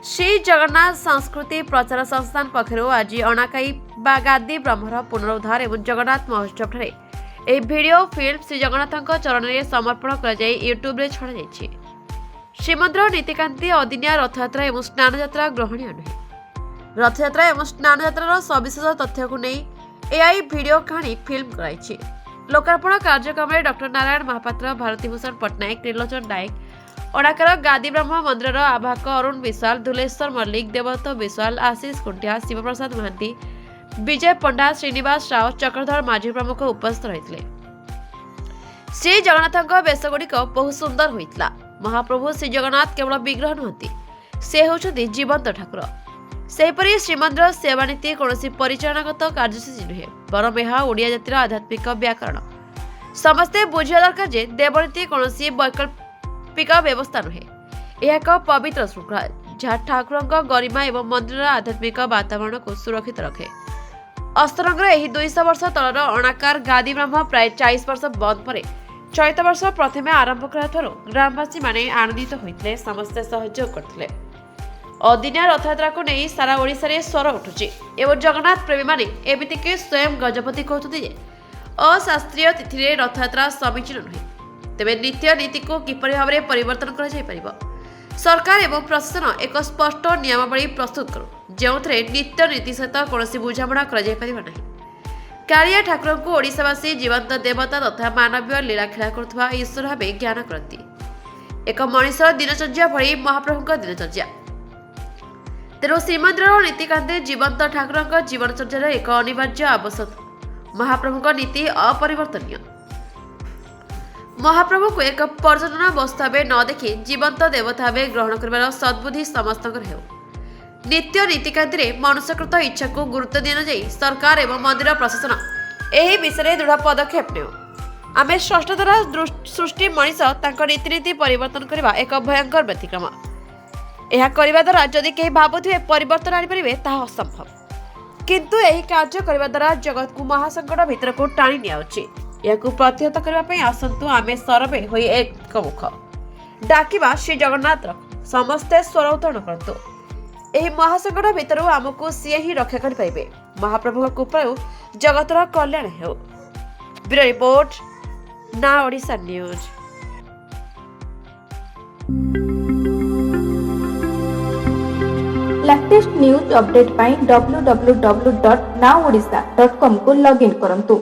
श्री जगन्नाथ संस्कृति प्रचार संस्थान पक्षर आज अणाकाई गादी ब्रह्मर पुनरुद्धार और जगन्नाथ महोत्सव ठारे एक वीडियो फिल्म श्री जगन्नाथ चरण में समर्पण कर यूट्यूब छड़ा जाइए। श्रीमंदिर नीतिकांति अदिनिया रथयात्रा और स्नान यात्रा ग्रहणीय नुहे। रथयात्रा और स्नान यात्रार सविशेष तथ्य को नहीं एआई वीडियो कहानी फिल्म कराई। लोकार्पण कार्यक्रम में डॉ नारायण महापात्र, भारती भूषण पट्टनायक, त्रिलोचन नायक, अणाकर गादी ब्रह्म मंदिर आवाहक अरुण विश्वाल, धुलेश्वर मल्लिक, देवदत्त विश्वाल, आशीष कुंटिया, शिवप्रसाद महांती, विजय पंडा, श्रीनिवास राव, चक्रधर माझी प्रमुख उपस्थित रही। श्री जगन्नाथ वेशगुड़िक बहुत सुंदर होता। महाप्रभु श्री जगन्नाथ केवल विग्रह नुहति, से होउछन्ति जीवंत ठाकुर। सेहीपरि श्रीमंदिर सेवानीति कौन परिचालनागत कार्यसूची नुहे, बरम यह ओडिया जातिर आध्यात्मिक व्याकरण। समस्ते बुझिया दरकार जे देवनीति कौन वैकल्पिक व्यवस्था नुहे, यह एक पवित्र श्रृंखला जहाँ ठाकुर गरिमा एवं मंदिर आध्यात्मिक वातावरण को सुरक्षित रखे। अस्तरंगर यह 200 वर्ष तलर अणाकार गादी ब्रह्म प्राय 40 वर्ष बंद पर चलित वर्ष प्रथम आरंभ करा ग्रामवासी माने आनंदित होते, समस्ते सहयोग करते। अदिनिया रथयात्रा को नहीं सारा ओडिशा रे स्वर उठुची एवं जगन्नाथ प्रेमी माने एमितिके स्वयं गजपति कहते अशास्त्रीय तिथि रे रथयात्रा समीचीन नुहे। तेबे नित्य नीति को किपरि भाव में परिवर्तन करा जाय परिबो। सरकार एवं प्रशासन एक स्पष्ट नियमावली प्रस्तुत करू जो नित्य नीति सहित कौन बुझामणा कर कालिया ठाकुर को ओडिशावासी जीवंत देवता तथा मानवीय लीला खेला करुवा ईश्वर भाव ज्ञान करती। एक मनुष्य दिनचर्या भली महाप्रभु दिनचर्या। तेणु श्रीमंदिर नीतिकांति जीवंत ठाकुर जीवनचर्या एक अनिवार्य आवश्यक। महाप्रभु नीति अपरिवर्तनीय। महाप्रभु को एक पर्यटन वस्तु भाव न देखि जीवंत देवता भाव ग्रहण कर सद्बुद्धि समस्त हो। नित्य नीतिकांति मनुष्यकृत इच्छा को गुरुत्व दी न जाई सरकार एवं मंदिर प्रशासन यही विषय दृढ़ पदक्षेप ने। आमे षष्ठ द्वारा सृष्टि मनीष रीतिनीति परिवर्तन करने एक भयंकर व्यतिक्रम। यह करने द्वारा जदि कहीं भावुए परिवर्तन आनीपारे ताहा असंभव, किंतु यही कार्य करने द्वारा जगत को महासंकट भीतर को टाणी नियाउछि। यहाकू प्रतिहत करने आसतु आमे सरवे होई एक मुख डाकिबा श्री जगन्नाथ समस्ते स्वर उत्तोलन करतु। एही महासंकट भीतर आमको सी ही रक्षा करें। महाप्रभु कृपा जगतर कल्याण हो। Bureau report, Na Odisha news. Latest news update पाई www.naodisha.com को लॉगिन करंतु।